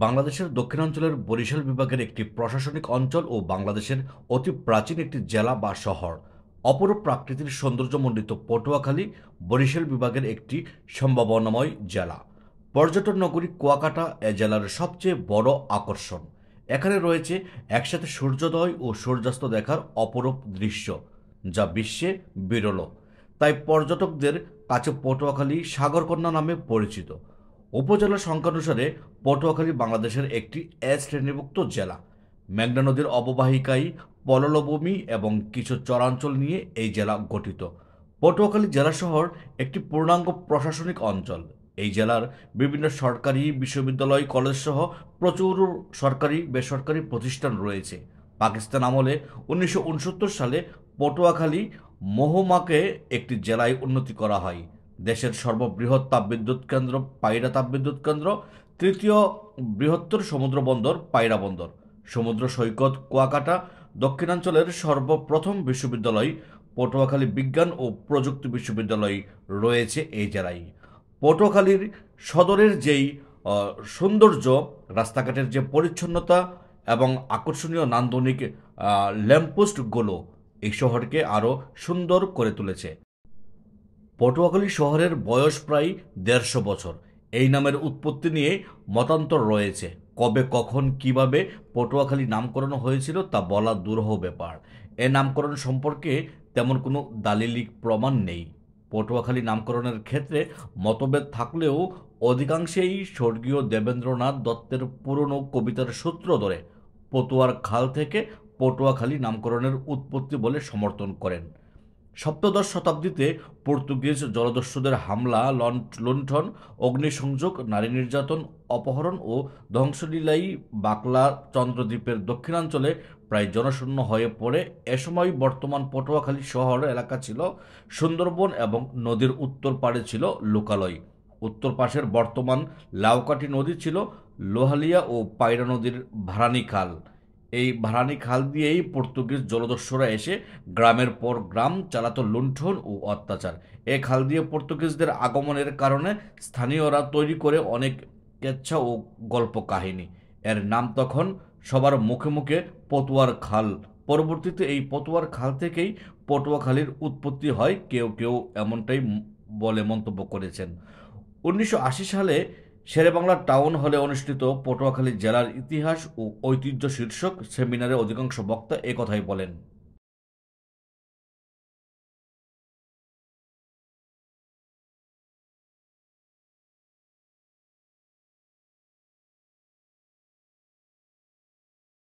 বাংলাদেশের দক্ষিণাঞ্চলের বরিশাল বিভাগের একটি প্রশাসনিক অঞ্চল ও বাংলাদেশের অতি প্রাচীন একটি জেলা বা শহর। অপরূপ প্রাকৃতিক সৌন্দর্যমণ্ডিত পটুয়াখালী বরিশাল বিভাগের একটি সম্ভাবনাময় জেলা। পর্যটন নগরী কুয়াকাটা এ জেলার সবচেয়ে বড় আকর্ষণ। এখানে রয়েছে একসাথে সূর্যোদয় ও সূর্যাস্ত দেখার অপরূপ দৃশ্য, যা বিশ্বে বিরল। তাই পর্যটকদের কাছে পটুয়াখালী সাগরকন্যা নামে পরিচিত। উপজেলা সংখ্যানুসারে পটুয়াখালী বাংলাদেশের একটি এ শ্রেণীভুক্ত জেলা। মেঘনা নদীর অববাহিকায় পললভূমি এবং কিছু চরাঞ্চল নিয়ে এই জেলা গঠিত। পটুয়াখালী জেলা শহর একটি পূর্ণাঙ্গ প্রশাসনিক অঞ্চল। এই জেলার বিভিন্ন সরকারি বিশ্ববিদ্যালয়, কলেজ সহ প্রচুর সরকারি বেসরকারি প্রতিষ্ঠান রয়েছে। পাকিস্তান আমলে 1969 সালে পটুয়াখালী মহকুমাকে একটি জেলায় উন্নতি করা হয়। দেশের সর্ববৃহৎ তাপবিদ্যুৎ কেন্দ্র পায়রা তাপবিদ্যুৎ কেন্দ্র, তৃতীয় বৃহত্তর সমুদ্র বন্দর পায়রা বন্দর, সমুদ্র সৈকত কুয়াকাটা, দক্ষিণাঞ্চলের সর্বপ্রথম বিশ্ববিদ্যালয় পটুয়াখালী বিজ্ঞান ও প্রযুক্তি বিশ্ববিদ্যালয় রয়েছে এই জেলায়। পটুয়াখালীর সদরের যেই সৌন্দর্য, রাস্তাঘাটের যে পরিচ্ছন্নতা এবং আকর্ষণীয় নান্দনিক ল্যাম্পপোস্টগুলো এই শহরকে আরও সুন্দর করে তুলেছে। পটুয়াখালী শহরের বয়স প্রায় ১৫০ বছর। এই নামের উৎপত্তি নিয়ে মতান্তর রয়েছে। কবে, কখন, কিভাবে পটুয়াখালী নামকরণ হয়েছিল তা বলা দুরূহ ব্যাপার। এ নামকরণ সম্পর্কে তেমন কোনো দালিলিক প্রমাণ নেই। পটুয়াখালী নামকরণের ক্ষেত্রে মতভেদ থাকলেও অধিকাংশেই স্বর্গীয় দেবেন্দ্রনাথ দত্তের পুরনো কবিতার সূত্র ধরে পটুয়ার খাল থেকে পটুয়াখালী নামকরণের উৎপত্তি বলে সমর্থন করেন। সপ্তদশ শতাব্দীতে পর্তুগিজ জলদস্যুদের হামলা, লুণ্ঠন, অগ্নিসংযোগ, নারী নির্যাতন, অপহরণ ও ধ্বংসলীলাই বাকলা চন্দ্রদ্বীপের দক্ষিণাঞ্চলে প্রায় জনশূন্য হয়ে পড়ে। এ সময় বর্তমান পটুয়াখালী শহর এলাকা ছিল সুন্দরবন এবং নদীর উত্তর পাড়ে ছিল লোকালয়। উত্তর পাশের বর্তমান লাউকাঠি নদী ছিল লোহালিয়া ও পায়রা নদীর ভারানী খাল। এই ভারানী খাল দিয়েই পর্তুগিজ জলদস্যুরা এসে গ্রামের পর গ্রাম চালাতো লুণ্ঠন ও অত্যাচার। এই খাল দিয়ে পর্তুগিজদের আগমনের কারণে স্থানীয়রা তৈরি করে অনেক কেচ্ছা ও গল্প কাহিনী। এর নাম তখন সবার মুখে মুখে পটুয়ার খাল। পরবর্তীতে এই পটুয়ার খাল থেকেই পটুয়াখালীর উৎপত্তি হয়, কেউ কেউ এমনটাই বলে মন্তব্য করেছেন। 1980 সালে শেরেবাংলা টাউন হলে অনুষ্ঠিত পটুয়াখালী জেলার ইতিহাস ও ঐতিহ্য শীর্ষক সেমিনারে অধিকাংশ বক্তা একথাই বলেন।